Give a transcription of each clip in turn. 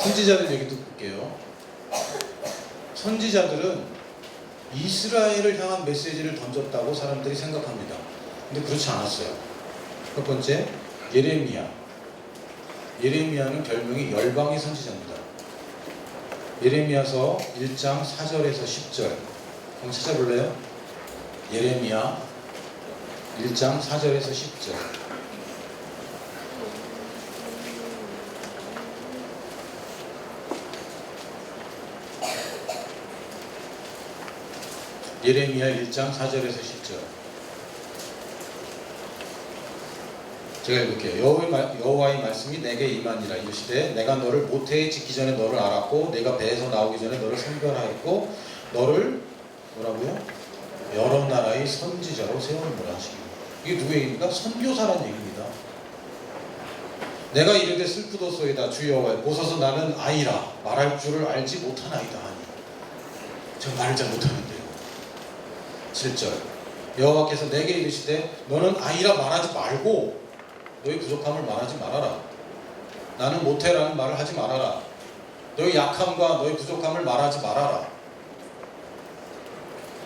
선지자들 얘기도 볼게요. 선지자들은 이스라엘을 향한 메시지를 던졌다고 사람들이 생각합니다. 근데 그렇지 않았어요. 첫 번째, 예레미야. 예레미야는 별명이 열방의 선지자입니다. 예레미야서 1장 4절에서 10절 한번 찾아볼래요? 예레미야 1장 4절에서 10절. 예레미야 1장 4절에서 10절. 제가 읽을게요. 여호와의 말씀이 내게 임하니라. 이르시되 내가 너를 모태에 짓기 전에 너를 알았고 내가 배에서 나오기 전에 너를 선별하였고 너를 뭐라고요? 여러 나라의 선지자로 세우노라 하시기로. 이게 누구 얘기입니까? 선교사란 얘기입니다. 내가 이르되 슬프도소이다 주 여호와여 보소서 나는 아이라 말할 줄을 알지 못하나이다 하니. 제가 말을 잘 못하는데요. 7절 여호와께서 내게 이르시되 너는 아이라 말하지 말고 너희 부족함을 말하지 말아라. 나는 못해라는 말을 하지 말아라. 너희 약함과 너희 부족함을 말하지 말아라.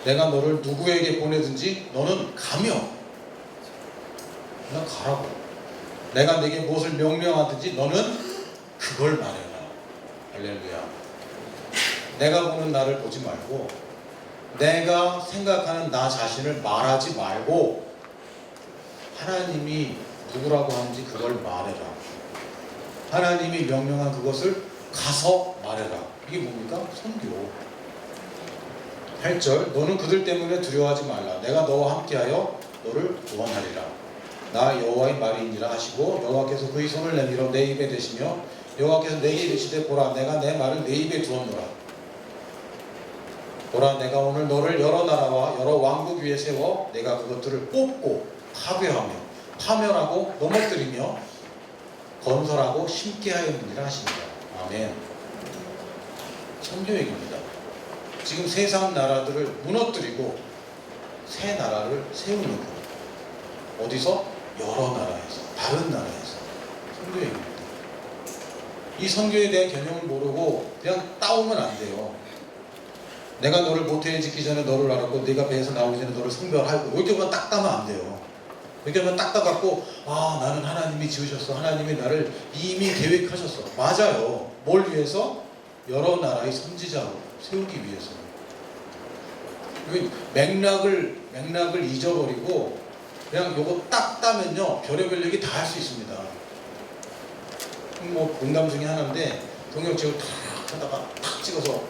내가 너를 누구에게 보내든지 너는 가며 그냥 가라고. 내가 내게 무엇을 명령하든지 너는 그걸 말해라. 할렐루야. 내가 보는 나를 보지 말고 내가 생각하는 나 자신을 말하지 말고 하나님이 누구라고 하는지 그걸 말해라. 하나님이 명령한 그것을 가서 말해라. 이게 뭡니까? 선교. 8절 너는 그들 때문에 두려워하지 말라. 내가 너와 함께하여 너를 구원하리라. 나 여호와의 말이니라 하시고 여호와께서 그의 손을 내밀어 내 입에 대시며 여호와께서 내게 이르시되 보라 내가 내 말을 내 입에 두었노라. 보라 내가 오늘 너를 여러 나라와 여러 왕국 위에 세워 내가 그것들을 뽑고 파괴하며 파멸하고 넘어뜨리며 건설하고 심게 하였느니라 하십니다. 아멘. 선교 얘기입니다. 지금 세상 나라들을 무너뜨리고 새 나라를 세우는 것. 어디서? 여러 나라에서, 다른 나라에서. 선교 얘기입니다. 이 선교에 대한 개념을 모르고 그냥 따오면 안 돼요. 내가 너를 모태에 짓기 전에 너를 알았고 네가 배에서 나오기 전에 너를 성별하고 이렇게만 딱 따면 안 돼요. 이렇게만 딱 따갖고 아 나는 하나님이 지으셨어. 하나님이 나를 이미 계획하셨어. 맞아요. 뭘 위해서? 여러 나라의 선지자로 세우기 위해서. 맥락을 잊어버리고 그냥 요거 딱 따면요 별의별 얘기 다 할 수 있습니다. 뭐 농담 중에 하나인데 동영책을 탁 하다가 탁 찍어서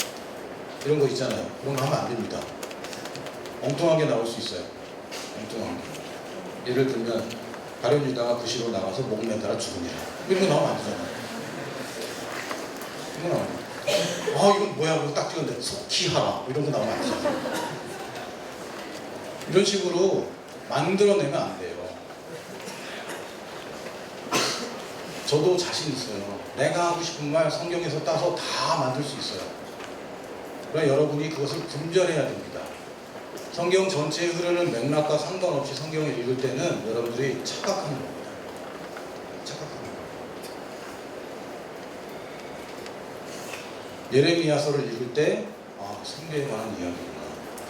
이런 거 있잖아요. 그런 거 하면 안 됩니다. 엉뚱한 게 나올 수 있어요. 엉뚱한 게. 예를 들면 가련 유다가 구시로 나가서 목 매달아 죽으니라. 이런 거 나오면 안 되잖아요. 이거 나오면 아 이건 뭐야 하고 딱 찍었는데 속히하라 이런 거 나오면 안 되잖아요. 이런 식으로 만들어내면 안 돼요. 저도 자신 있어요. 내가 하고 싶은 말 성경에서 따서 다 만들 수 있어요. 그러나 여러분이 그것을 분별해야 됩니다. 성경 전체에 흐르는 맥락과 상관없이 성경을 읽을 때는 여러분들이 착각하는 겁니다. 착각하는 겁니다. 예레미야서를 읽을 때 성경에 관한 이야기구나.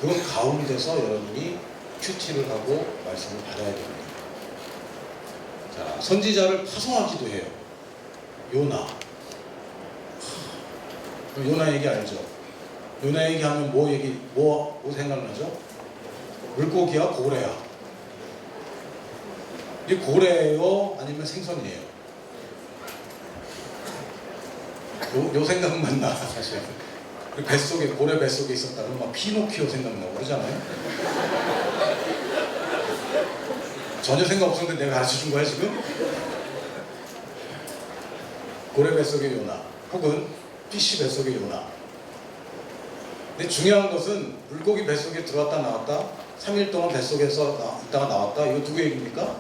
그건 가운데서 여러분이 큐티를 하고 말씀을 받아야 됩니다. 자, 선지자를 파송하기도 해요. 요나. 요나 얘기 알죠? 요나 얘기하면 뭐 생각나죠? 물고기야 고래야. 이게 고래예요? 아니면 생선이에요? 요 생각만 나 사실. 그 뱃속에 고래 뱃속에 있었다 그러면 막 피노키오 생각나고 그러잖아요. 전혀 생각 없었는데 내가 가르쳐준 거야 지금? 고래 뱃속에 요나 혹은 피쉬 뱃속에 요나. 근데 중요한 것은 물고기 뱃속에 들어왔다 나왔다 3일 동안 뱃속에서 있다가 나왔다. 이거 누구 얘기입니까?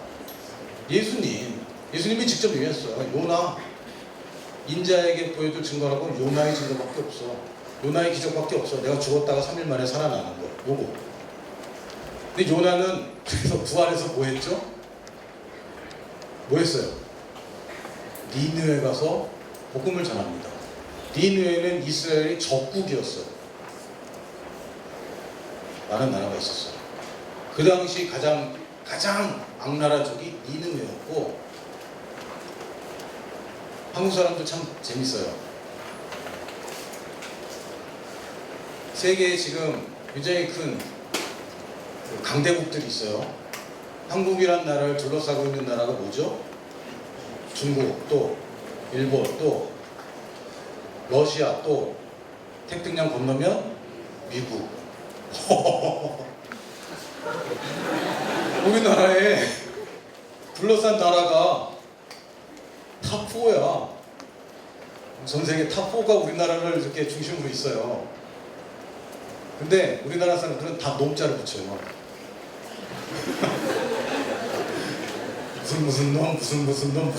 예수님이 직접 얘기했어요. 요나 인자에게 보여줄 증거라고 요나의 증거밖에 없어. 요나의 기적밖에 없어. 내가 죽었다가 3일 만에 살아나는 거. 요거. 근데 요나는 그래서 부활해서 뭐 했죠? 뭐 했어요? 니느웨 가서 복음을 전합니다. 니느웨는 이스라엘이 적국이었어요. 많은 나라가 있었어요. 그 당시 가장 악나라 쪽이 니느웨였고, 한국 사람도 참 재밌어요. 세계에 지금 굉장히 큰 강대국들이 있어요. 한국이란 나라를 둘러싸고 있는 나라가 뭐죠? 중국, 또 일본, 또 러시아, 또 태평양 건너면 미국. 우리나라에 둘러싼 나라가 탑4야. 전 세계 탑4가 우리나라를 이렇게 중심으로 있어요. 근데 우리나라 사람들은 다 놈자를 붙여요. 무슨 놈, 무슨 놈.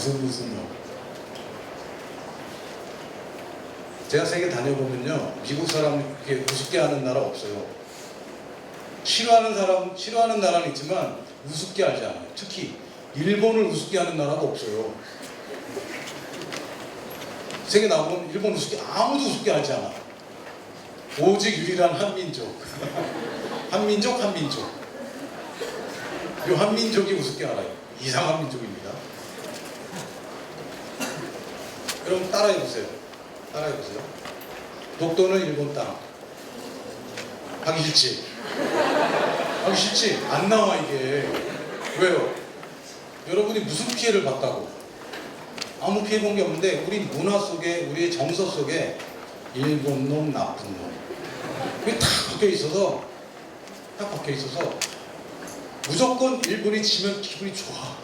제가 세계 다녀보면요, 미국 사람 이렇게 우습게 하는 나라 없어요. 싫어하는 나라는 있지만 우습게 하지 않아요. 특히 일본을 우습게 하는 나라가 없어요. 세계 나오면 일본 아무도 우습게 하지 않아. 오직 유일한 한민족. 한민족. 이 한민족이 우습게 알아요. 이상한 민족입니다. 여러분 따라해보세요. 독도는 일본 땅. 하기 싫지? 안 나와 이게. 왜요? 여러분이 무슨 피해를 봤다고? 아무 피해 본 게 없는데 우리 문화 속에, 우리의 정서 속에 일본 놈, 나쁜 놈, 그게 딱 박혀 있어서 무조건 일본이 지면 기분이 좋아.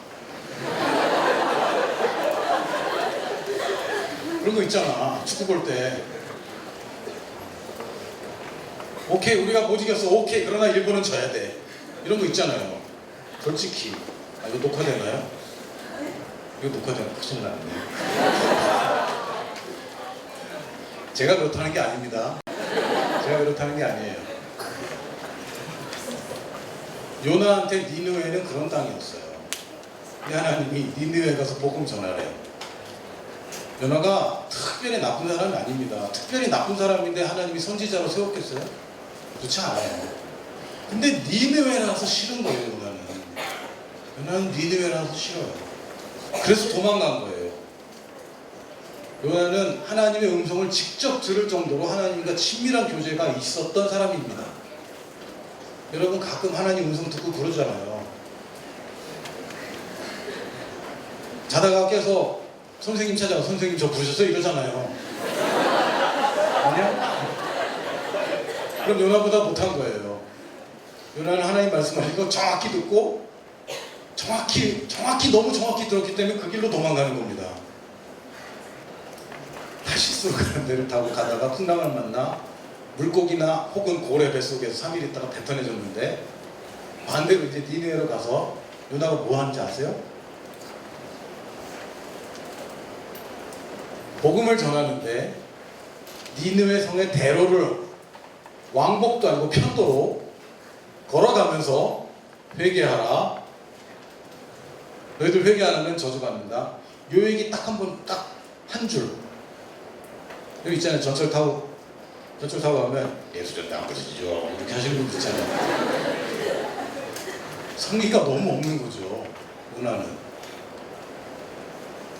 그런 거 있잖아. 축구 볼 때. 오케이, 우리가 못 이겼어. 오케이, 그러나 일본은 져야 돼. 이런 거 있잖아요. 솔직히. 이거 녹화되나요? 이거 녹화되나? 큰일 났네. 제가 그렇다는 게 아닙니다. 제가 그렇다는 게 아니에요. 요나한테 니느웨는 그런 땅이었어요. 하나님이 니느웨 가서 복음 전하래요. 요나가 특별히 나쁜 사람이 아닙니다. 특별히 나쁜 사람인데 하나님이 선지자로 세웠겠어요? 그렇지 않아요. 근데 니느웨라서 싫은 거예요. 요나는 니느웨라서 싫어요. 그래서 도망간 거예요. 요나는 하나님의 음성을 직접 들을 정도로 하나님과 친밀한 교제가 있었던 사람입니다. 여러분 가끔 하나님 음성 듣고 그러잖아요. 자다가 깨서 선생님 찾아가, 선생님 저 부르셨어요? 이러잖아요. 아니야? 그럼 요나보다 못한 거예요. 요나는 하나님 말씀하신 거 정확히 듣고 너무 정확히 들었기 때문에 그 길로 도망가는 겁니다. 타시스 가는 데를 타고 가다가 풍랑을 만나 물고기나 혹은 고래 뱃속에서 3일 있다가 뱉어내졌는데, 반대로 이제 니느웨로 가서 요나가 뭐 하는지 아세요? 복음을 전하는데 니느웨 성의 대로를 왕복도 아니고 편도로 걸어가면서 회개하라. 너희들 회개 안 하면 저주받는다. 요 얘기 딱 한 줄. 여기 있잖아요. 전철 타고 가면 예수전 안 그러시죠? 이렇게 하시는 분들 있잖아요. 성의가 너무 없는 거죠. 문화는.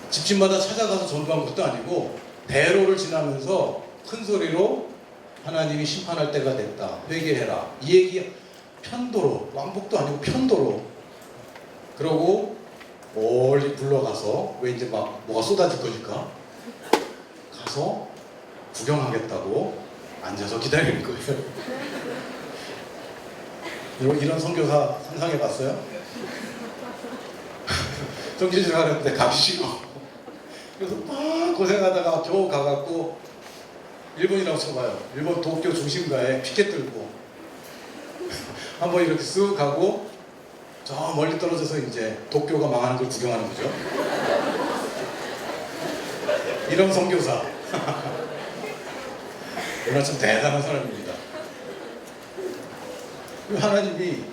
집집마다 찾아가서 전도한 것도 아니고 대로를 지나면서 큰 소리로 하나님이 심판할 때가 됐다. 회개해라. 이 얘기 편도로, 왕복도 아니고 편도로. 그러고 멀리 불러가서, 왜 이제 막 뭐가 쏟아질 거니까 가서 구경하겠다고 앉아서 기다리는 거예요. 이런 선교사 상상해 봤어요? 정신줄 가는데 가기 싫어. 그래서 막 고생하다가 겨우 가갖고, 일본이라고 쳐봐요. 일본 도쿄 중심가에 피켓 들고 한번 이렇게 쓱 가고 저 멀리 떨어져서 이제 도쿄가 망하는 걸 구경하는 거죠. 이런 선교사. 이런 참 대단한 사람입니다. 하나님이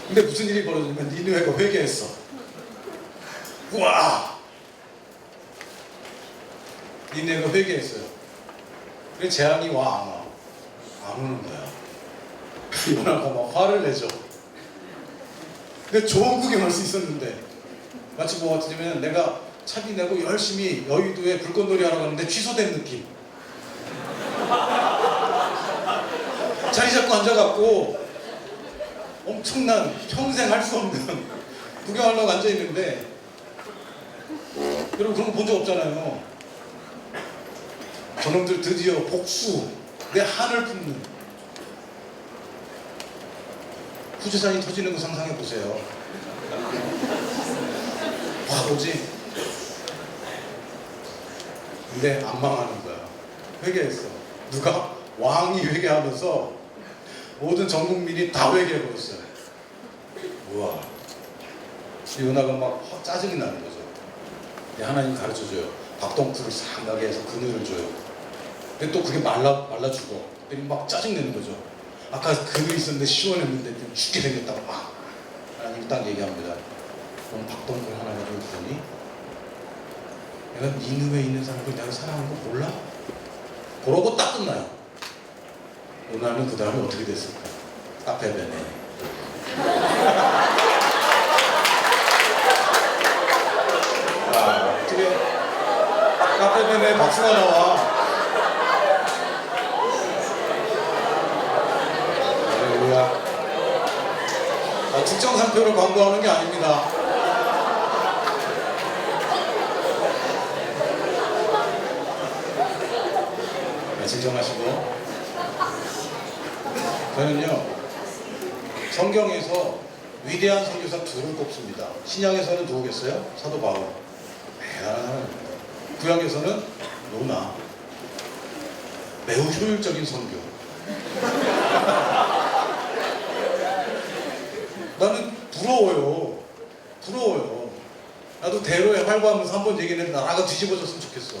근데 무슨 일이 벌어지면 니느웨가 회개했어. 우와! 니네가 회개했어요. 그래 재앙이 와, 안 와? 안 오는 거야. 요나가 막 화를 내죠. 근데 좋은 구경할 수 있었는데, 마치 뭐 같으면 내가 차비 내고 열심히 여의도에 불꽃놀이 하러 갔는데 취소된 느낌. 자리 잡고 앉아갖고 엄청난 평생 할 수 없는 구경하려고 앉아있는데, 여러분 그런 거 본 적 없잖아요. 저놈들 드디어 복수, 내 한을 품는 후재산이 터지는 거 상상해 보세요. 와, 뭐지? 근데 안 망하는 거야. 회개했어. 누가? 왕이 회개하면서 모든 전 국민이 다 회개해버렸어요. 우와. 요나가 막 확 짜증이 나는 거죠. 하나님 가르쳐줘요. 박동풀을 싹 나게 해서 그늘을 줘요. 근데 또 그게 말라 죽어. 그랬더니 막 짜증내는 거죠. 아까 그늘이 있었는데 시원했는데 좀 죽게 생겼다고 막. 하나님 딱 얘기합니다. 넌 박동풀 하나 가지고 그러니? 내가 니느웨에 있는 사람들 내가 사랑하는 거 몰라? 그러고 딱 끝나요. 요나는 그 다음에 어떻게 됐을까? 카페베네. 아, 어떻게 카페베네 박수가 나와. 할렐루야. 특정 상표를 광고하는 게 아닙니다. 진정하시고. 저는요, 성경에서 위대한 선교사 둘을 꼽습니다. 신약에서는 누구겠어요? 사도 바울. 대단한 사람입니다. 구약에서는 요나. 매우 효율적인 선교. 나는 부러워요. 부러워요. 나도 대로에 활보하면서 한번 얘기했는데 나라가 뒤집어졌으면 좋겠어.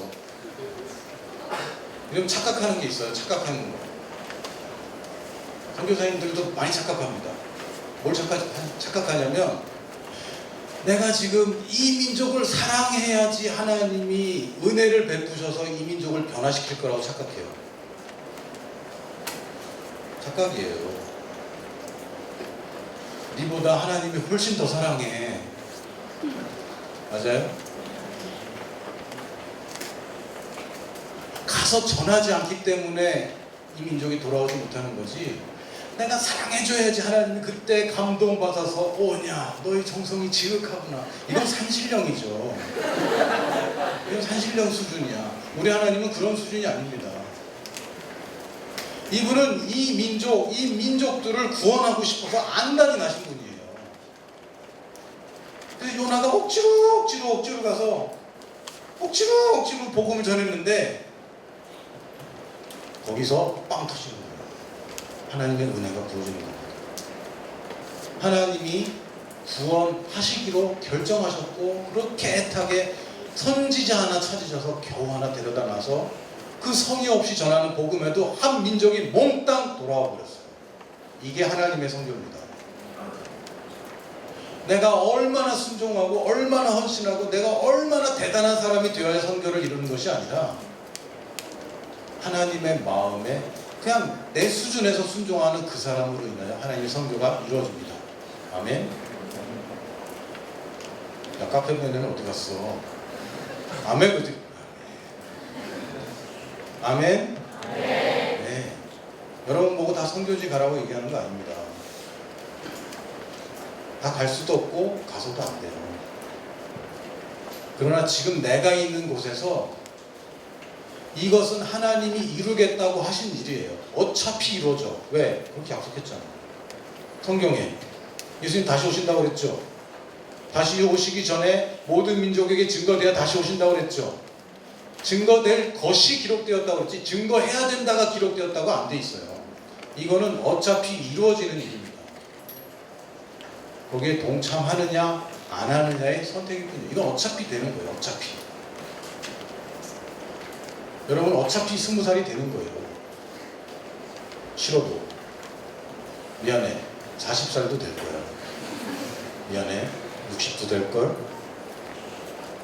이러면 착각하는 게 있어요. 착각하는 거. 선교사님들도 많이 착각합니다. 뭘 착각하냐면, 내가 지금 이 민족을 사랑해야지 하나님이 은혜를 베푸셔서 이 민족을 변화시킬 거라고 착각해요. 착각이에요. 니보다 하나님이 훨씬 더 사랑해. 맞아요? 가서 전하지 않기 때문에 이 민족이 돌아오지 못하는 거지, 내가 사랑해줘야지 하나님이 그때 감동받아서 오냐 너희 정성이 지극하구나, 이건 산신령이죠. 이건 산신령 수준이야. 우리 하나님은 그런 수준이 아닙니다. 이분은 이 민족들을 구원하고 싶어서 안달이 나신 분이에요. 그래서 요나가 억지로 가서 억지로 복음을 전했는데 거기서 빵 터지는 거예요. 하나님의 은혜가 부어지는 겁니다. 하나님이 구원하시기로 결정하셨고, 그렇게 애타게 선지자 하나 찾으셔서 겨우 하나 데려다 놔서 그 성의 없이 전하는 복음에도 한 민족이 몽땅 돌아와 버렸어요. 이게 하나님의 성교입니다. 내가 얼마나 순종하고 얼마나 헌신하고 내가 얼마나 대단한 사람이 되어야 선교를 이루는 것이 아니라, 하나님의 마음에 그냥 내 수준에서 순종하는 그 사람으로 인하여 하나님의 선교가 이루어집니다. 아멘. 야, 카페맨은 어디 갔어? 아멘. 어디? 아멘. 네. 여러분 보고 다 선교지 가라고 얘기하는 거 아닙니다. 다 갈 수도 없고 가서도 안 돼요. 그러나 지금 내가 있는 곳에서 이것은 하나님이 이루겠다고 하신 일이에요. 어차피 이루어져. 왜? 그렇게 약속했잖아요. 성경에 예수님 다시 오신다고 그랬죠. 다시 오시기 전에 모든 민족에게 증거되어 다시 오신다고 그랬죠. 증거될 것이 기록되었다고 그랬지, 증거해야 된다가 기록되었다고 안 돼 있어요. 이거는 어차피 이루어지는 일입니다. 거기에 동참하느냐 안 하느냐의 선택일 뿐이에요. 이건 어차피 되는 거예요. 어차피. 여러분 어차피 20살이 되는 거예요. 싫어도. 미안해. 40살도 될 거야. 미안해. 60도 될 걸.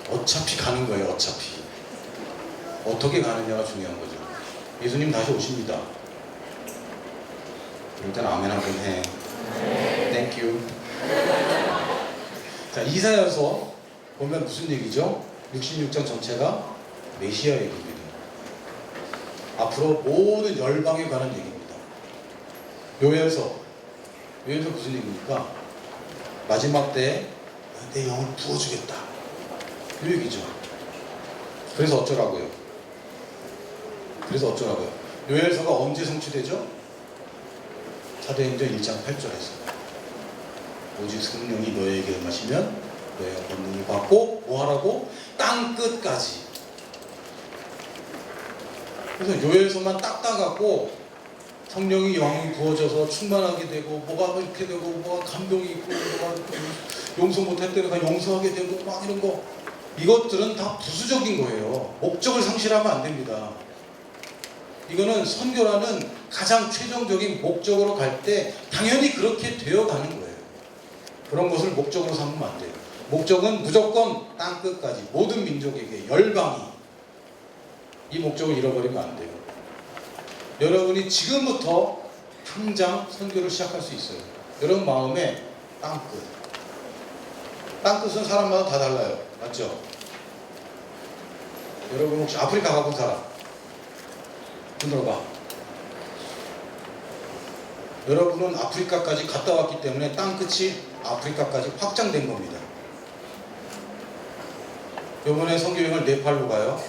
어차피 가는 거예요. 어차피. 어떻게 가느냐가 중요한 거죠. 예수님 다시 오십니다. 그럴 땐 아멘 한번 해. 땡큐. 자, 이사야서 보면 무슨 얘기죠? 66장 전체가 메시아 얘기입니다. 앞으로 모든 열방에 관한 얘기입니다. 요엘서 무슨 얘기입니까? 마지막 때에 내 영을 부어주겠다. 이 얘기죠. 그래서 어쩌라고요? 요엘서가 언제 성취되죠? 사도행전 1장 8절에서 오직 성령이 너에게 임하시면 너희가 권능을 받고 뭐하라고? 땅끝까지. 그래서 요엘서만 딱 따갖고 성령이 영이 부어져서 충만하게 되고 뭐가 이렇게 되고 뭐가 감동이 있고 뭐가 용서 못할 때는 그냥 용서하게 되고 막 이런 거, 이것들은 다 부수적인 거예요. 목적을 상실하면 안 됩니다. 이거는 선교라는 가장 최종적인 목적으로 갈 때 당연히 그렇게 되어가는 거예요. 그런 것을 목적으로 삼으면 안 돼요. 목적은 무조건 땅끝까지 모든 민족에게 열방이, 이 목적을 잃어버리면 안 돼요. 여러분이 지금부터 당장 선교를 시작할 수 있어요. 여러분 마음에 땅끝. 땅끝은 사람마다 다 달라요. 맞죠? 여러분 혹시 아프리카 가본 사람? 흔들어봐. 여러분은 아프리카까지 갔다 왔기 때문에 땅끝이 아프리카까지 확장된 겁니다. 이번에 선교여행을 네팔로 가요.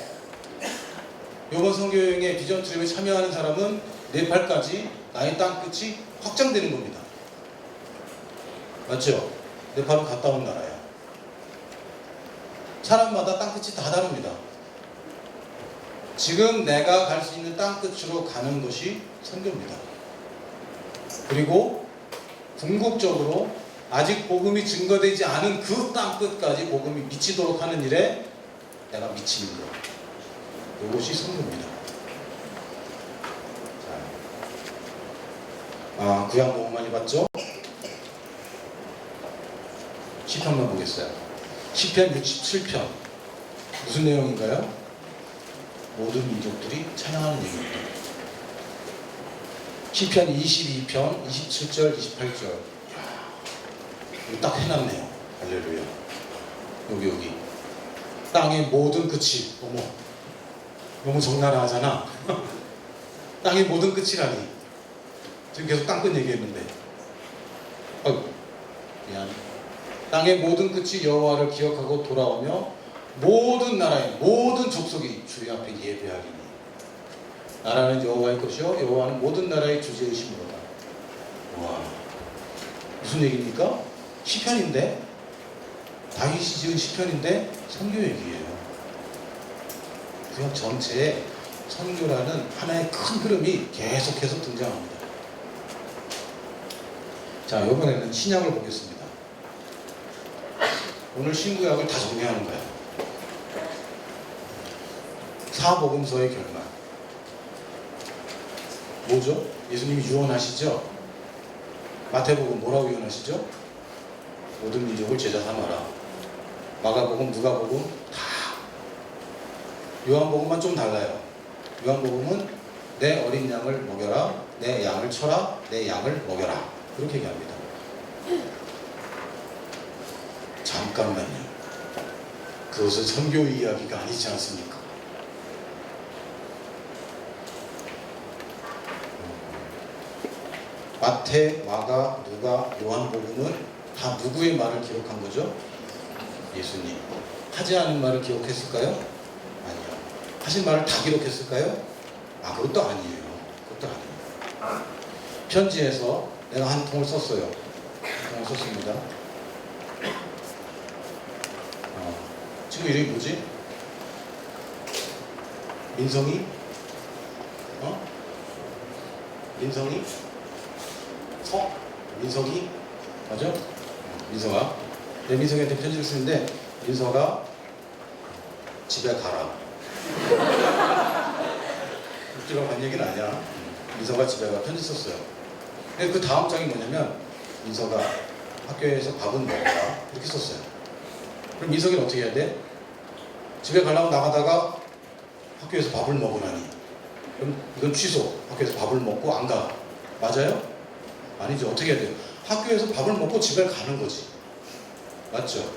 이번 선교여행에 비전 트립에 참여하는 사람은 네팔까지 나의 땅끝이 확장되는 겁니다. 맞죠? 네팔은 갔다 온 나라야. 사람마다 땅끝이 다 다릅니다. 지금 내가 갈 수 있는 땅끝으로 가는 것이 선교입니다. 그리고 궁극적으로 아직 복음이 증거되지 않은 그 땅끝까지 복음이 미치도록 하는 일에 내가 미치는 것, 이것이 선교입니다. 구약 너무 많이 봤죠? 시편만 보겠어요. 시편 67편 무슨 내용인가요? 모든 민족들이 찬양하는 얘기입니다. 시편 22편 27절 28절, 이거 딱 해놨네요. 할렐루야. 여기 땅의 모든 끝이, 어머 너무 적나라하잖아. 땅의 모든 끝이라니. 지금 계속 땅끝 얘기했는데, 미안. 땅의 모든 끝이 여호와를 기억하고 돌아오며 모든 나라의 모든 족속이 주의 앞에 예배하리니. 나라는 여호와의 것이요 여호와는 모든 나라의 주제이시므로다. 와, 무슨 얘기입니까? 시편인데, 다윗이 지은 시편인데 선교 얘기예요. 구약 전체에 선교라는 하나의 큰 흐름이 계속해서 등장합니다. 자, 이번에는 신약을 보겠습니다. 오늘 신구약을 다 정리하는 거예요. 사복음서의 결말. 뭐죠? 예수님이 유언하시죠? 마태복음 뭐라고 유언하시죠? 모든 민족을 제자 삼아라. 마가복음, 누가복음 다. 요한복음만 좀 달라요. 요한복음은 내 어린 양을 먹여라, 내 양을 쳐라, 내 양을 먹여라, 그렇게 얘기합니다. 잠깐만요. 그것은 선교 이야기가 아니지 않습니까? 마태, 마가, 누가, 요한복음은 다 누구의 말을 기록한 거죠? 예수님. 하지 않은 말을 기록했을까요? 아니요. 하신 말을 다 기록했을까요? 그것도 아니에요. 그것도 아니에요. 편지에서 내가 한 통을 썼어요. 한 통을 썼습니다. 친구 이름이 뭐지? 민성이? 민성이? 민석이? 맞아? 민서가. 내 민석이한테 편지를 쓰는데, 민서가 집에 가라. 웃기라고 한 얘기는 아니야. 민서가 집에 가 편지 썼어요. 그 다음 장이 뭐냐면, 민서가 학교에서 밥은 먹어라, 이렇게 썼어요. 그럼 민석이는 어떻게 해야 돼? 집에 가려고 나가다가 학교에서 밥을 먹으라니. 그럼 이건 취소. 학교에서 밥을 먹고 안 가. 맞아요? 아니죠. 어떻게 해야 돼요? 학교에서 밥을 먹고 집에 가는 거지. 맞죠?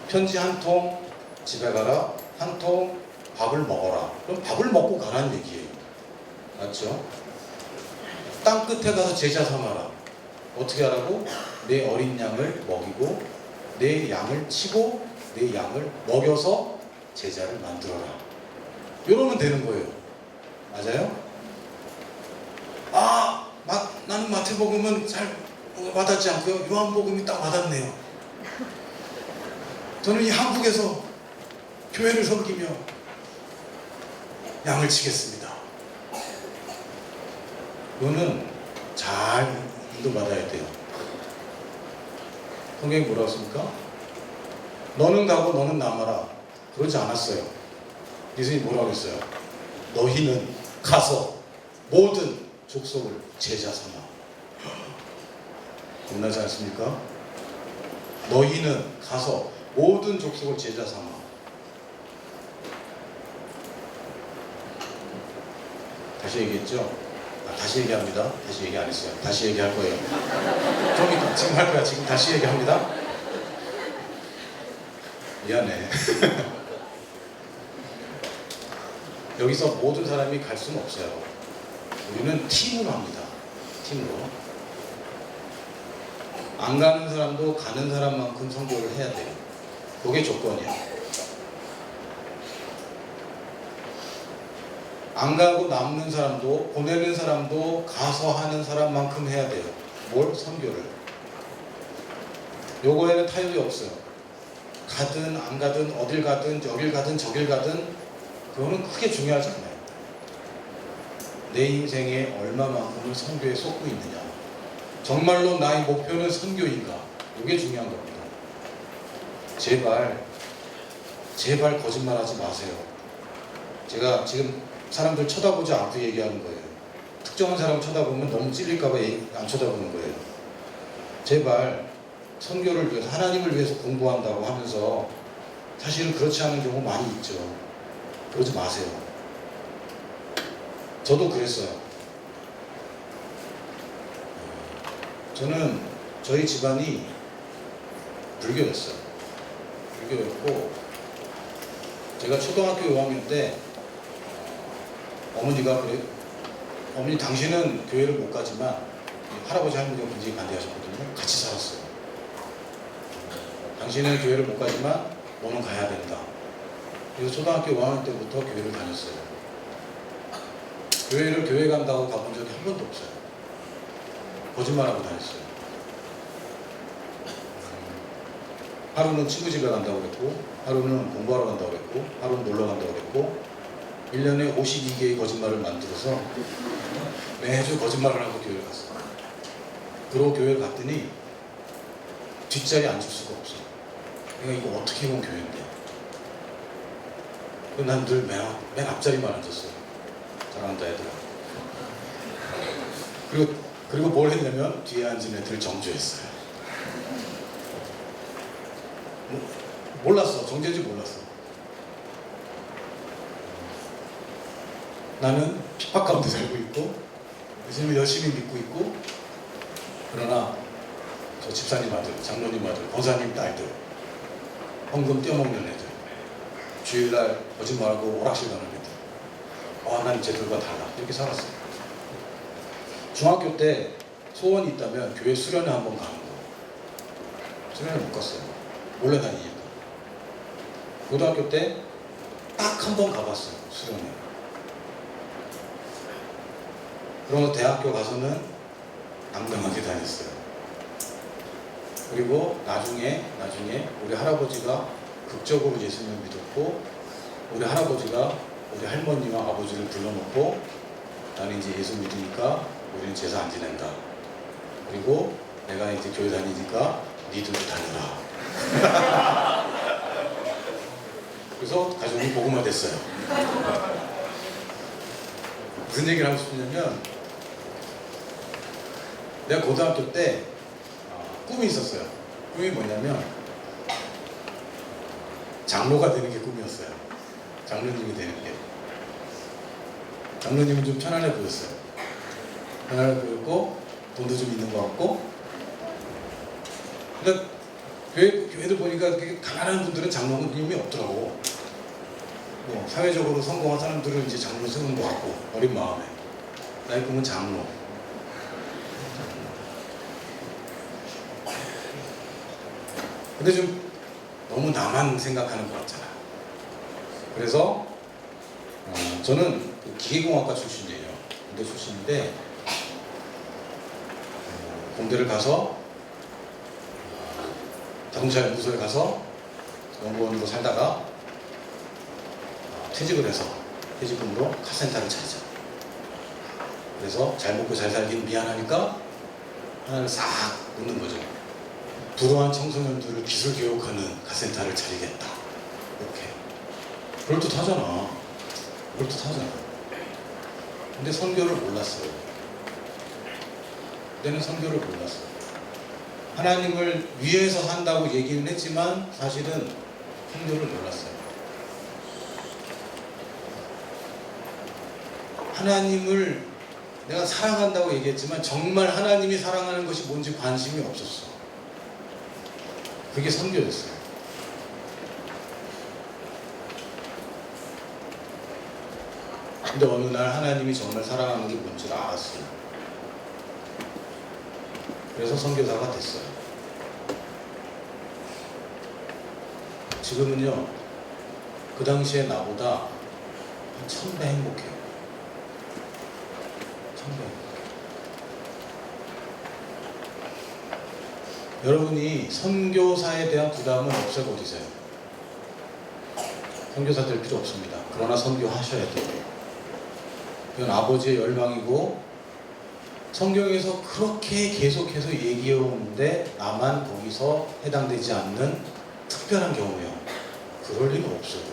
편지 한 통 집에 가라. 한 통 밥을 먹어라. 그럼 밥을 먹고 가라는 얘기예요. 맞죠? 땅 끝에 가서 제자 삼아라. 어떻게 하라고? 내 어린 양을 먹이고 내 양을 치고 내 양을 먹여서 제자를 만들어라. 이러면 되는 거예요. 맞아요? 나는 마태복음은 잘 와닿지 않고요. 요한복음이 딱 와닿네요. 저는 이 한국에서 교회를 섬기며 양을 치겠습니다. 이거는 잘 인도받아야 돼요. 성경이 뭐라고 했습니까? 너는 가고 너는 남아라. 그러지 않았어요. 예수님이 뭐라고 했어요? 너희는 가서 모든 족속을 제자 삼아. 겁나지 않습니까? 너희는 가서 모든 족속을 제자 삼아. 다시 얘기했죠? 다시 얘기합니다. 다시 얘기 안 했어요. 다시 얘기할 거예요. 좀 이따 지금 할 거야. 지금 다시 얘기합니다. 미안해. 여기서 모든 사람이 갈 수는 없어요. 우리는 팀으로 합니다. 팀으로. 안 가는 사람도 가는 사람만큼 선교를 해야 돼요. 그게 조건이야. 안 가고 남는 사람도 보내는 사람도 가서 하는 사람만큼 해야 돼요. 뭘? 선교를. 요거에는 타협이 없어요. 가든 안 가든 어딜 가든 여길 가든 저길 가든 그거는 크게 중요하지 않아요. 내 인생에 얼마만큼을 선교에 쏟고 있느냐. 정말로 나의 목표는 선교인가. 이게 중요한 겁니다. 제발 거짓말하지 마세요. 제가 지금 사람들 쳐다보지 않고 얘기하는 거예요. 특정한 사람 쳐다보면 너무 찔릴까봐 안 쳐다보는 거예요. 제발 선교를 위해서 하나님을 위해서 공부한다고 하면서 사실은 그렇지 않은 경우 많이 있죠. 그러지 마세요. 저도 그랬어요. 저는 저희 집안이 불교였어요. 불교였고 제가 초등학교 5학년 때 어머니가 그래요. 어머니 당신은 교회를 못 가지만 할아버지 할머니가 굉장히 반대하셨거든요. 같이 살았어요. 당신은 교회를 못 가지만 너는 가야 된다. 그래서 초등학교 5학년 때부터 교회를 다녔어요. 교회 간다고 가본 적이 한 번도 없어요. 거짓말하고 다녔어요. 하루는 친구 집에 간다고 그랬고, 하루는 공부하러 간다고 그랬고, 하루는 놀러 간다고 그랬고, 1년에 52개의 거짓말을 만들어서 매주 거짓말을 하고 교회를 갔어요. 그러고 교회를 갔더니 뒷자리에 앉을 수가 없어요. 그러니까 이거 어떻게 해본 교회인데. 난 늘 맨 앞자리만 앉았어요. 잘한다 얘들아. 그리고 뭘 했냐면 뒤에 앉은 애들을 정죄했어요. 몰랐어. 정죄인지 몰랐어. 나는 핍박 가운데 살고 있고 예수님을 열심히 믿고 있고 그러나 저 집사님 아들, 장로님 아들, 권사님 딸들 헌금 떼어먹는 애들 주일날 거짓말하고 오락실 가는 애들 난 쟤들과 달라 이렇게 살았어요. 중학교 때 소원이 있다면 교회 수련회 한번 가는 거. 수련회 못 갔어요. 몰래 다니니까. 고등학교 때 딱 한 번 가봤어요. 수련회. 그러고 대학교 가서는 당당하게 다녔어요. 그리고 나중에 우리 할아버지가 극적으로 예수님을 믿었고 우리 할아버지가 우리 할머니와 아버지를 불러놓고 나는 이제 예수 믿으니까 우리는 제사 안 지낸다. 그리고 내가 이제 교회 다니니까 니들도 다녀라. 그래서 가족이 복음화 됐어요. 무슨 얘기를 하고 싶냐면 내가 고등학교 때 꿈이 있었어요. 꿈이 뭐냐면 장로가 되는 게 꿈이었어요. 장로님이 되는 게. 장로님은 좀 편안해 보였어요. 편안해 보였고 돈도 좀 있는 것 같고. 근데 교회들 보니까 가난한 분들은 장로님이 없더라고. 뭐 사회적으로 성공한 사람들은 이제 장로 쓰는 것 같고, 어린 마음에. 나의 꿈은 장로. 근데 좀 너무 나만 생각하는 것 같잖아. 그래서 저는 기계공학과 출신이에요. 공대 출신인데 공대를 가서 자동차 연구소에 가서 연구원으로 살다가 퇴직을 해서 퇴직금으로 카센터를 차리자. 그래서 잘 먹고 잘 살긴 미안하니까 하나를 싹 놓는 거죠. 불우한 청소년들을 기술 교육하는 카센터를 차리겠다. 이렇게. 그럴듯하잖아. 그럴듯하잖아. 근데 선교를 몰랐어요. 그때는 선교를 몰랐어요. 하나님을 위해서 산다고 얘기는 했지만 사실은 선교를 몰랐어요. 하나님을 내가 사랑한다고 얘기했지만 정말 하나님이 사랑하는 것이 뭔지 관심이 없었어. 그게 선교였어요. 근데 어느 날 하나님이 정말 사랑하는 게 뭔지 알았어요. 그래서 선교사가 됐어요. 지금은요, 그 당시에 나보다 한 1000배 행복해요. 1000배 행복해요. 여러분이 선교사에 대한 부담은 없애버리세요. 선교사 될 필요 없습니다. 그러나 선교하셔야 돼요. 그건 아버지의 열망이고 성경에서 그렇게 계속해서 얘기해 오는데 나만 거기서 해당되지 않는 특별한 경우예요. 그럴 리는 없어요.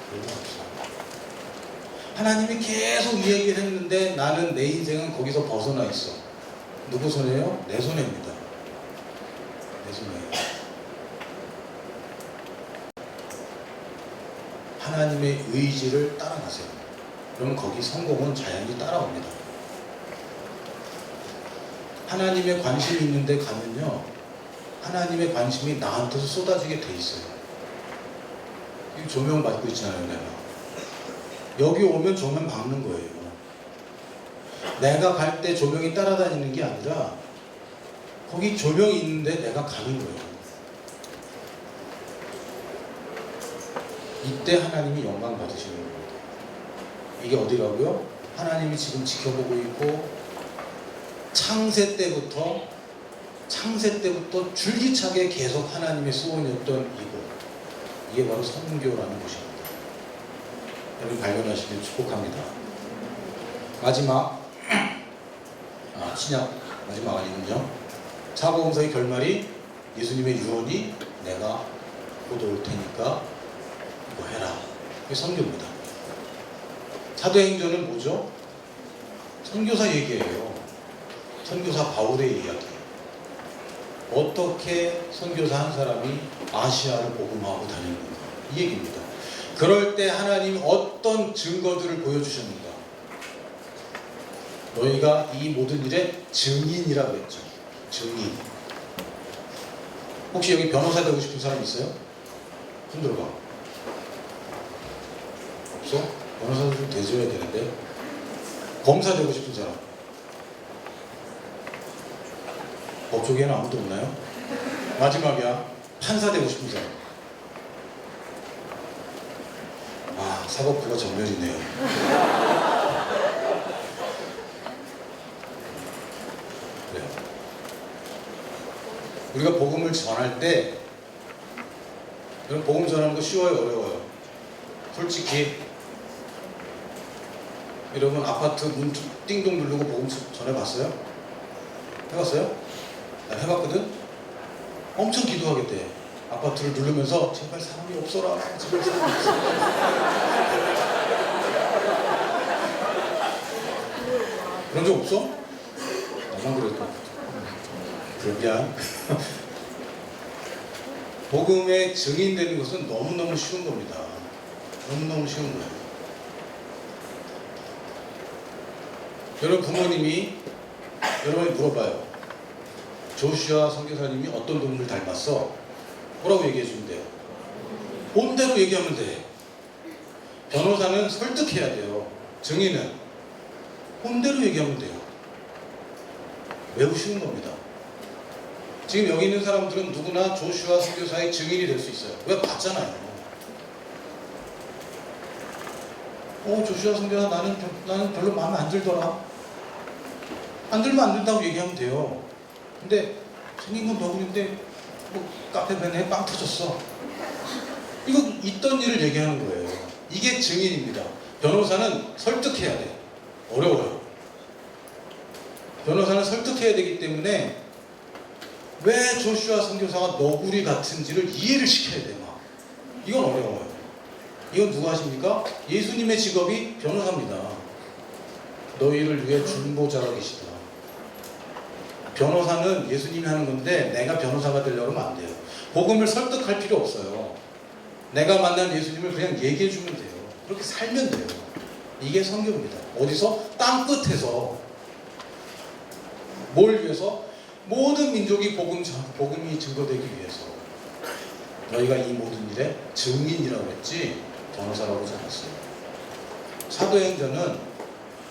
그럴 리는 없어요. 하나님이 계속 이 얘기를 했는데 나는 내 인생은 거기서 벗어나 있어. 누구 손에요? 내 손입니다. 내 손이에요. 하나님의 의지를 따라가세요. 그러면 거기 성공은 자연히 따라옵니다. 하나님의 관심이 있는데 가면요, 하나님의 관심이 나한테서 쏟아지게 돼 있어요. 이 조명 받고 있잖아요, 내가. 여기 오면 조명 받는 거예요. 내가 갈 때 조명이 따라다니는 게 아니라 거기 조명이 있는데 내가 가는 거예요. 이때 하나님이 영광 받으시는 겁니다. 이게 어디라고요? 하나님이 지금 지켜보고 있고 창세 때부터 줄기차게 계속 하나님의 소원이었던 이곳, 이게 바로 선교라는 곳입니다. 여러분 발견하시길 축복합니다. 마지막 신약 마지막 아니군요. 사복음서의 결말이 예수님의 유언이 내가 곧 올 테니까 이거 해라. 이게 선교입니다. 사도행전은 뭐죠? 선교사 얘기예요. 선교사 바울의 이야기. 어떻게 선교사 한 사람이 아시아를 복음하고 다니는가, 이 얘기입니다. 그럴 때 하나님이 어떤 증거들을 보여주셨는가. 너희가 이 모든 일의 증인이라고 했죠. 증인. 혹시 여기 변호사 되고 싶은 사람 있어요? 손 들어봐. 없어? 변호사도 좀 돼줘야 되는데. 검사 되고 싶은 사람? 법조계에는 아무도 없나요? 마지막이야. 판사 되고 싶은 사람? 사법부가 정면이네요. 그래요. 우리가 복음을 전할 때, 여러분 복음 전하는 거 쉬워요, 어려워요? 솔직히 여러분 아파트 문 띵동 누르고 복음 전해봤어요? 해봤어요? 난 해봤거든? 엄청 기도하겠대. 아파트를 누르면서 제발 사람이 없어라. 제발 사람이 없어라. 그런 적 없어? 나만 그랬다. 그러냐? 복음에 증인되는 것은 너무너무 쉬운 겁니다. 너무너무 쉬운 거예요. 여러분 부모님이 여러분이 물어봐요. 조슈아 선교사님이 어떤 동물을 닮았어? 뭐라고 얘기해 주면 돼요? 본대로 얘기하면 돼. 변호사는 설득해야 돼요. 증인은 본대로 얘기하면 돼요. 외우시는 겁니다. 지금 여기 있는 사람들은 누구나 조슈아 선교사의 증인이 될 수 있어요. 왜? 봤잖아요. 조슈아 선교사 나는 별로 마음에 안 들더라. 안 들면 안 된다고 얘기하면 돼요. 근데 생긴 건 너구리인데 뭐 카페 벤에 빵 터졌어. 이거 있던 일을 얘기하는 거예요. 이게 증인입니다. 변호사는 설득해야 돼. 어려워요. 변호사는 설득해야 되기 때문에 왜 조슈아 선교사가 너구리 같은지를 이해를 시켜야 돼. 막. 이건 어려워요. 이건 누가 하십니까? 예수님의 직업이 변호사입니다. 너희를 위해 중보자가 계시다. 변호사는 예수님이 하는 건데 내가 변호사가 되려고 하면 안 돼요. 복음을 설득할 필요 없어요. 내가 만난 예수님을 그냥 얘기해 주면 돼요. 그렇게 살면 돼요. 이게 선교입니다. 어디서? 땅끝에서. 뭘 위해서? 모든 민족이 복음이 증거되기 위해서. 너희가 이 모든 일에 증인이라고 했지 변호사라고 하지 않았어요. 사도행전은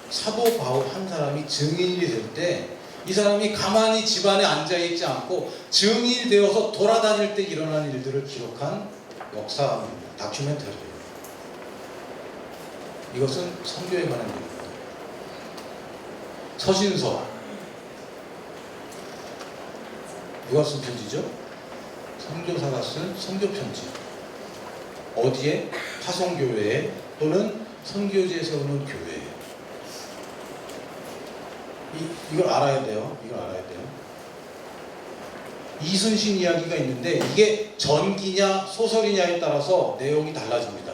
사도 바울 한 사람이 증인이 될 때 이 사람이 가만히 집안에 앉아있지 않고 증인이 되어서 돌아다닐 때 일어난 일들을 기록한 역사입니다. 다큐멘터리예요. 이것은 선교에 관한 일입니다. 서신서 누가 쓴 편지죠? 선교사가 쓴 선교편지. 어디에? 파송교회에 또는 선교지에 세우는 교회에. 이걸 알아야 돼요. 이걸 알아야 돼요. 이순신 이야기가 있는데 이게 전기냐 소설이냐에 따라서 내용이 달라집니다.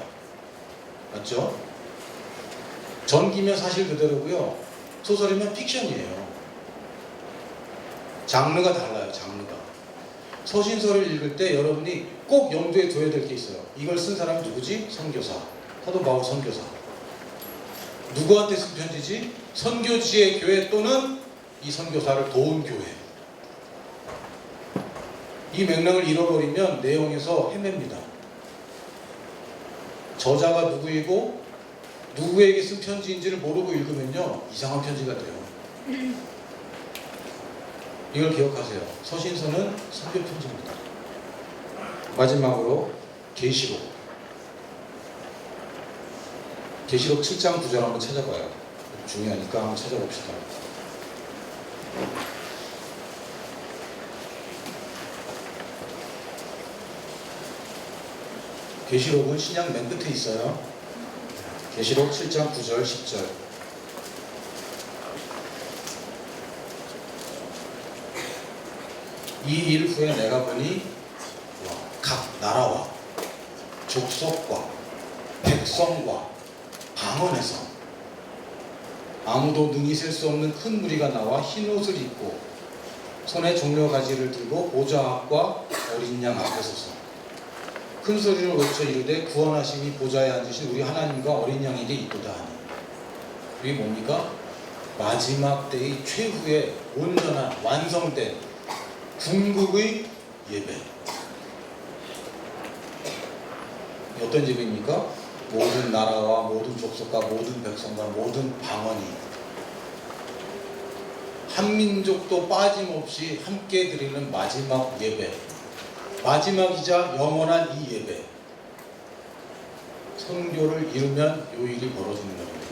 맞죠? 전기면 사실 그대로고요. 소설이면 픽션이에요. 장르가 달라요. 장르가. 서신서를 읽을 때 여러분이 꼭 염두에 둬야 될 게 있어요. 이걸 쓴 사람이 누구지? 선교사. 사도 바울 선교사. 누구한테 쓴 편지지? 선교지의 교회 또는 이 선교사를 도운 교회. 이 맥락을 잃어버리면 내용에서 헤맵니다. 저자가 누구이고 누구에게 쓴 편지인지를 모르고 읽으면요 이상한 편지가 돼요. 이걸 기억하세요. 서신서는 선교 편지입니다. 마지막으로 계시록. 계시록 7장 9절 한번 찾아봐요. 중요하니까 한번 찾아봅시다. 계시록은 신약 맨 끝에 있어요. 계시록 7장 9절 10절. 이 일 후에 내가 보니 각 나라와 족속과 백성과 방언에서 아무도 능히 셀 수 없는 큰 무리가 나와 흰 옷을 입고 손에 종려 가지를 들고 보좌 앞과 어린 양 앞에 서서 큰 소리로 외쳐 이르되 구원하심이 보좌에 앉으신 우리 하나님과 어린 양에게 있도다 하니. 이게 뭡니까? 마지막 때의 최후의 온전한 완성된 궁극의 예배. 어떤 예배입니까? 모든 나라와 모든 족속과 모든 백성과 모든 방언이 한 민족도 빠짐없이 함께 드리는 마지막 예배. 마지막이자 영원한 이 예배. 선교를 이루면 요 일이 벌어지는 겁니다.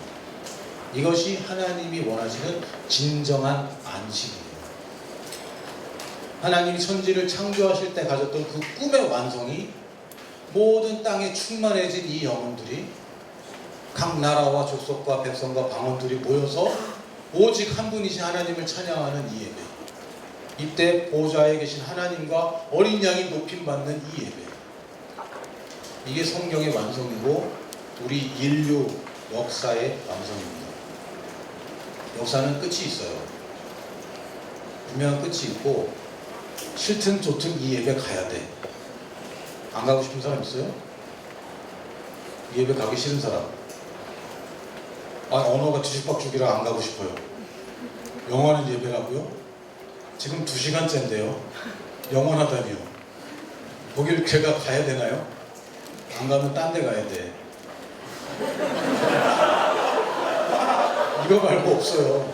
이것이 하나님이 원하시는 진정한 안식이에요. 하나님이 천지를 창조하실 때 가졌던 그 꿈의 완성이 모든 땅에 충만해진 이 영혼들이 각 나라와 족속과 백성과 방언들이 모여서 오직 한 분이신 하나님을 찬양하는 이 예배. 이때 보좌에 계신 하나님과 어린 양이 높임받는 이 예배. 이게 성경의 완성이고 우리 인류 역사의 완성입니다. 역사는 끝이 있어요. 분명한 끝이 있고 싫든 좋든 이 예배 가야 돼. 안 가고 싶은 사람 있어요? 이 예배 가기 싫은 사람. 언어가 뒤죽박죽이라 안 가고 싶어요. 영원한 예배라고요? 지금 2시간째인데요. 영원하다니요. 거길 제가 가야 되나요? 안 가면 딴 데 가야 돼. 이거 말고 없어요.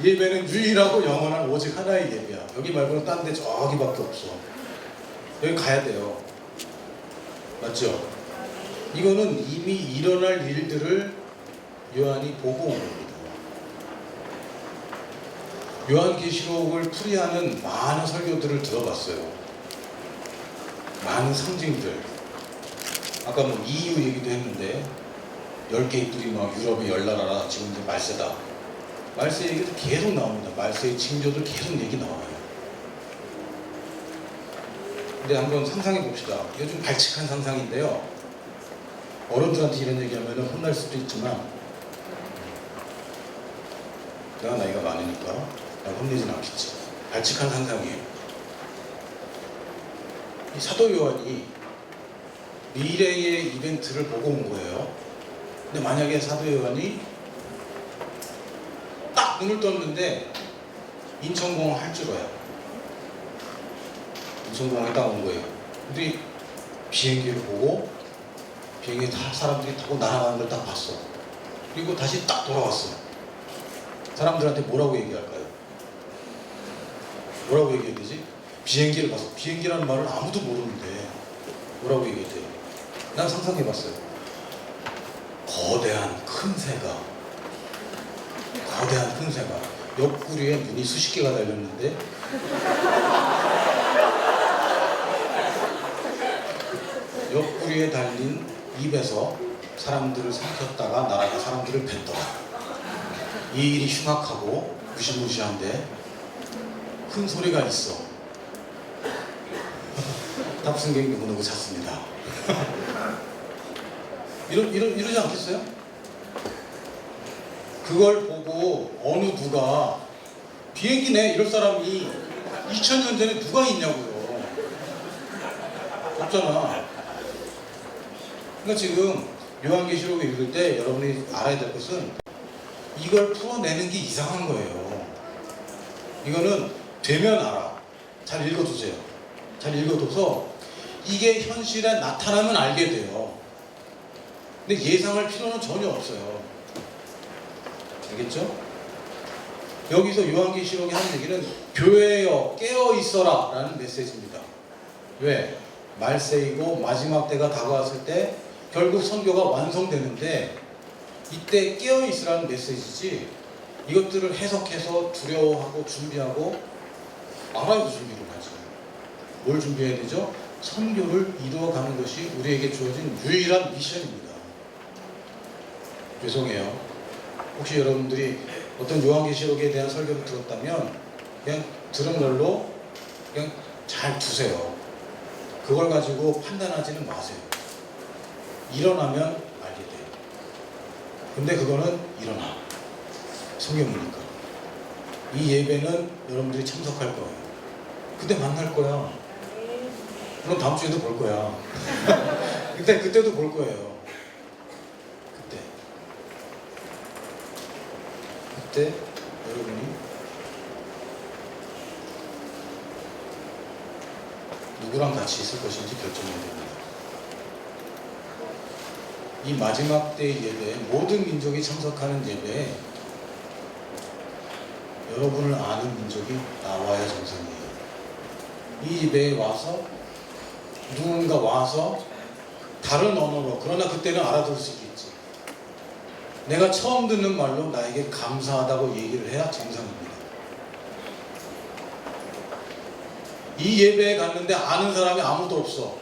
예배는 유일하고 영원한 오직 하나의 예배야. 여기 말고는 딴 데 저기밖에 없어. 여기 가야 돼요. 맞죠? 이거는 이미 일어날 일들을 요한이 보고 온 겁니다. 요한계시록을 풀이하는 많은 설교들을 들어봤어요. 많은 상징들. 아까 뭐 EU 얘기도 했는데 10개들이 막 유럽의 열나라라 지금 이제 말세다. 말세 얘기도 계속 나옵니다. 말세의 징조들 계속 얘기 나와요. 근데 한번 상상해 봅시다. 이거 좀 발칙한 상상인데요. 어른들한테 이런 얘기하면 혼날 수도 있지만 내가 나이가 많으니까 내가 혼내진 않겠지. 발칙한 상상이에요. 이 사도 요한이 미래의 이벤트를 보고 온 거예요. 근데 만약에 사도 요한이 딱 눈을 떴는데 인천공항 할 줄 알아요. 인천공항에 딱 온 거예요. 근데 비행기를 보고 비행기 다 사람들이 타고 날아가는 걸 딱 봤어. 그리고 다시 딱 돌아왔어. 사람들한테 뭐라고 얘기할까요? 뭐라고 얘기해야 되지? 비행기를 봐서 비행기라는 말을 아무도 모르는데 뭐라고 얘기해야 돼요? 난 상상해봤어요. 거대한 큰 새가 옆구리에 문이 수십 개가 달렸는데 옆구리에 달린 입에서 사람들을 삼켰다가 나라가 사람들을 뱉더라. 이 일이 흉악하고 무시무시한데 큰 소리가 있어. 탑승객이 누구누구 잤습니다. 이러지 않겠어요? 그걸 보고 어느 누가 비행기네 이럴 사람이 2000년 전에 누가 있냐고요. 없잖아. 그러니까 지금 요한계시록을 읽을 때 여러분이 알아야 될 것은 이걸 풀어내는 게 이상한 거예요. 이거는 되면 알아. 잘 읽어두세요. 잘 읽어둬서 이게 현실에 나타나면 알게 돼요. 근데 예상할 필요는 전혀 없어요. 알겠죠? 여기서 요한계시록이 하는 얘기는 교회여 깨어 있어라 라는 메시지입니다. 왜? 말세이고 마지막 때가 다가왔을 때 결국 선교가 완성되는데 이때 깨어 있으라는 메시지지 이것들을 해석해서 두려워하고 준비하고 알아야 준비를 하지. 뭘 준비해야 되죠? 선교를 이루어가는 것이 우리에게 주어진 유일한 미션입니다. 죄송해요. 혹시 여러분들이 어떤 요한계시록에 대한 설교를 들었다면 그냥 들은 걸로 그냥 잘 두세요. 그걸 가지고 판단하지는 마세요. 일어나면 알게 돼요. 근데 그거는 일어나. 성경이니까. 이 예배는 여러분들이 참석할 거예요. 그때 만날 거야. 물론 다음 주에도 볼 거야. 그때도 볼 거예요. 그때 여러분이 누구랑 같이 있을 것인지 결정해야 됩니다. 이 마지막 때의 예배에 모든 민족이 참석하는 예배에 여러분을 아는 민족이 나와야 정상이에요. 이 예배에 와서 누군가 와서 다른 언어로 그러나 그때는 알아들을 수 있겠지. 내가 처음 듣는 말로 나에게 감사하다고 얘기를 해야 정상입니다. 이 예배에 갔는데 아는 사람이 아무도 없어.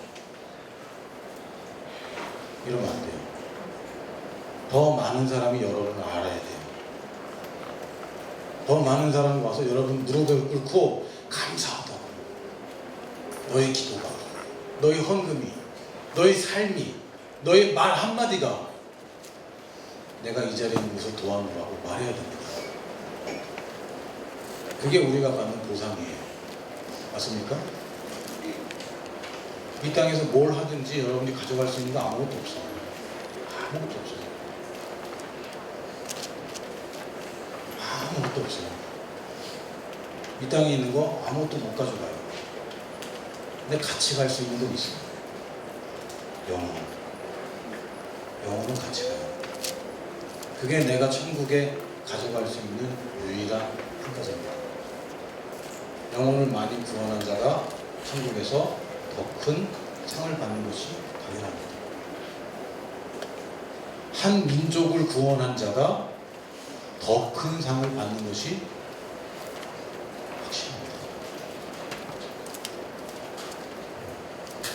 이러면 안 돼요. 더 많은 사람이 여러분을 알아야 돼요. 더 많은 사람이 와서 여러분 무릎을 꿇고 감사하다고. 너의 기도가, 너의 헌금이, 너의 삶이, 너의 말 한마디가 내가 이 자리에 있는 것을 도와주라고 말해야 됩니다. 그게 우리가 받는 보상이에요. 맞습니까? 이 땅에서 뭘 하든지 여러분이 가져갈 수 있는 거 아무것도 없어요. 아무것도 없어요. 아무것도 없어요. 이 땅에 있는 거 아무것도 못 가져가요. 근데 같이 갈 수 있는 건 있어요. 영혼은 같이 가요. 그게 내가 천국에 가져갈 수 있는 유일한 한 가지입니다. 영혼을 많이 구원한 자가 천국에서 더 큰 상을 받는 것이 당연합니다. 한 민족을 구원한 자가 더 큰 상을 받는 것이 확실합니다.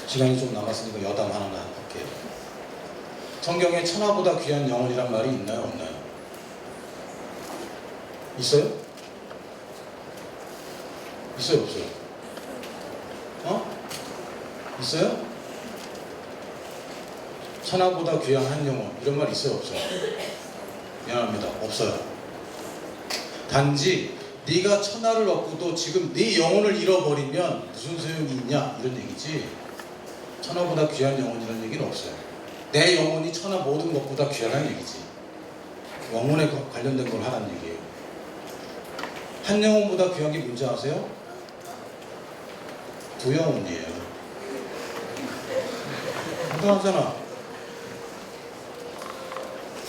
시간이 좀 남았으니까 여담 하나 할게요. 성경에 천하보다 귀한 영혼이란 말이 있나요? 없나요? 있어요? 있어요? 없어요? 있어요? 천하보다 귀한 한 영혼 이런 말 있어요? 없어요? 미안합니다. 없어요. 단지 네가 천하를 얻고도 지금 네 영혼을 잃어버리면 무슨 소용이 있냐 이런 얘기지, 천하보다 귀한 영혼이라는 얘기는 없어요. 내 영혼이 천하 모든 것보다 귀하다는 얘기지. 영혼에 관련된 걸 하라는 얘기예요. 한 영혼보다 귀한 게 뭔지 아세요? 두 영혼이에요. 간단하잖아.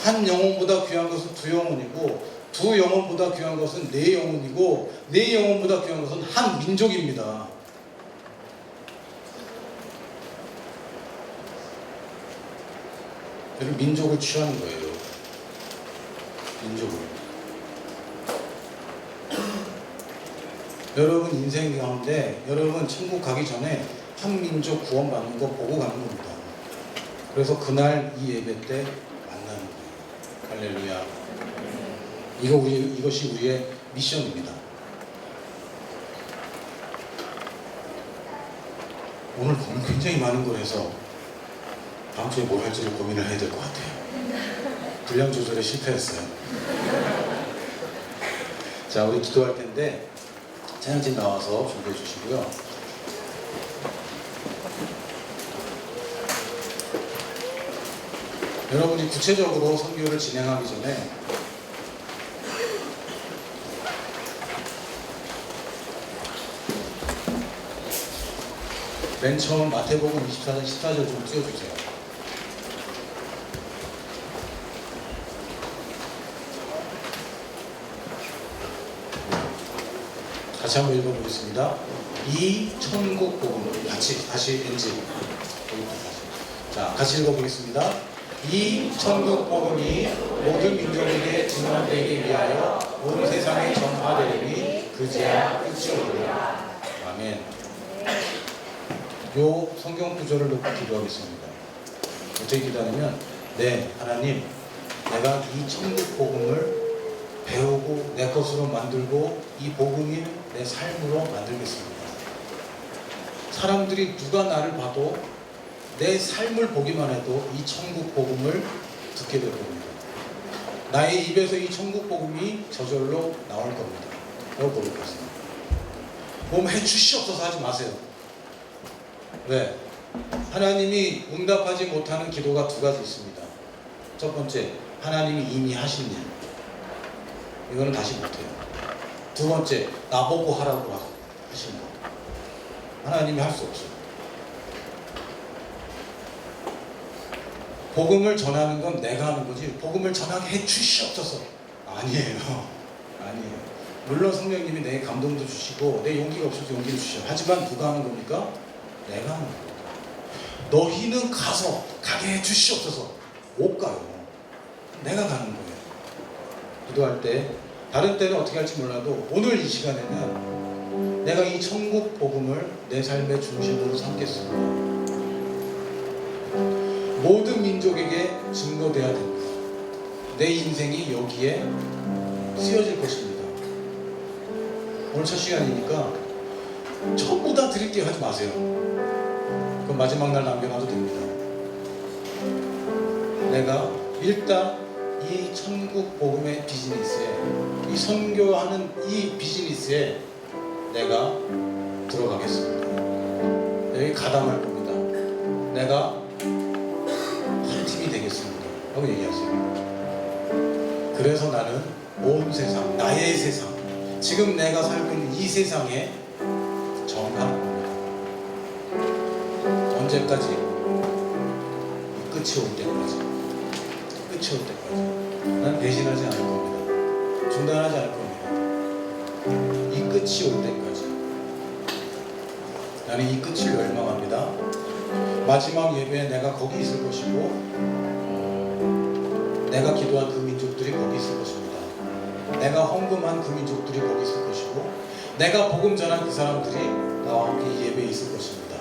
한 영혼보다 귀한 것은 두 영혼이고, 두 영혼보다 귀한 것은 네 영혼이고, 네 영혼보다 귀한 것은 한 민족입니다. 여러분, 민족을 취하는 거예요. 민족을. 여러분 인생 가운데 여러분 천국 가기 전에 한 민족 구원받는 거 보고 가는 겁니다. 그래서 그날 이 예배 때 만나는 거예요. 할렐루야. 이것이 우리의 미션입니다. 오늘 굉장히 많은 걸 해서 다음 주에 뭘 할지를 고민을 해야 될 것 같아요. 분량 조절에 실패했어요. 자, 우리 기도할 텐데 찬양팀 나와서 준비해 주시고요. 여러분이 구체적으로 선교를 진행하기 전에 맨 처음 마태복음 24장 14절 좀 띄워주세요. 같이 한번 읽어보겠습니다. 이 천국 복음, 다시 NG. 자, 같이 읽어보겠습니다. 이 천국 복음이 모든 민족에게 증언되기 위하여 온 세상에 전파되리니 그제야 끝이 오리라. 아멘. 요 성경 구절을 놓고 기도하겠습니다. 어떻게 기도하냐면, 네, 하나님, 내가 이 천국 복음을 배우고 내 것으로 만들고 이 복음이 내 삶으로 만들겠습니다. 사람들이 누가 나를 봐도 내 삶을 보기만 해도 이 천국 복음을 듣게 될 겁니다. 나의 입에서 이 천국 복음이 저절로 나올 겁니다. 라고 고백했습니다. 몸 해주시옵소서 하지 마세요. 왜? 하나님이 응답하지 못하는 기도가 두 가지 있습니다. 첫 번째, 하나님이 이미 하신 일. 이거는 다시 못해요. 두 번째, 나보고 하라고 하신 거. 하나님이 할 수 없어요. 복음을 전하는 건 내가 하는 거지, 복음을 전하게 해 주시옵소서. 아니에요. 물론 성령님이 내 감동도 주시고 내 용기가 없어도 용기를 주셔요. 하지만 누가 하는 겁니까? 내가 하는 겁니다. 너희는 가게 해 주시옵소서. 못 가요. 내가 가는 거예요. 기도할 때, 다른 때는 어떻게 할지 몰라도 오늘 이 시간에는 내가 이 천국 복음을 내 삶의 중심으로 삼겠습니다. 모든 민족에게 증거돼야 됩니다. 내 인생이 여기에 쓰여질 것입니다. 오늘 첫 시간이니까 전부 다 드릴게요 하지 마세요. 그럼 마지막 날 남겨놔도 됩니다. 내가 일단 이 천국 복음의 비즈니스에, 이 선교하는 이 비즈니스에 내가 들어가겠습니다. 여기 가담할 겁니다. 내가 한 팀이 되겠습니다. 라고 얘기하세요. 그래서 나는 온 세상, 나의 세상, 지금 내가 살고 있는 이 세상에 정하는 겁니다. 언제까지? 이 끝이 올 때까지. 끝이 올 때까지. 난 배신하지 않을 겁니다. 중단하지 않을 겁니다. 이 끝이 올 때까지. 나는 이 끝을 열망합니다. 마지막 예배에 내가 거기 있을 것이고, 내가 기도한 그 민족들이 거기 있을 것입니다. 내가 헌금한 그 민족들이 거기 있을 것이고, 내가 복음 전한 그 사람들이 나와 함께 이 예배에 있을 것입니다.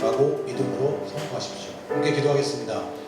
라고 믿음으로 선포하십시오. 함께 기도하겠습니다.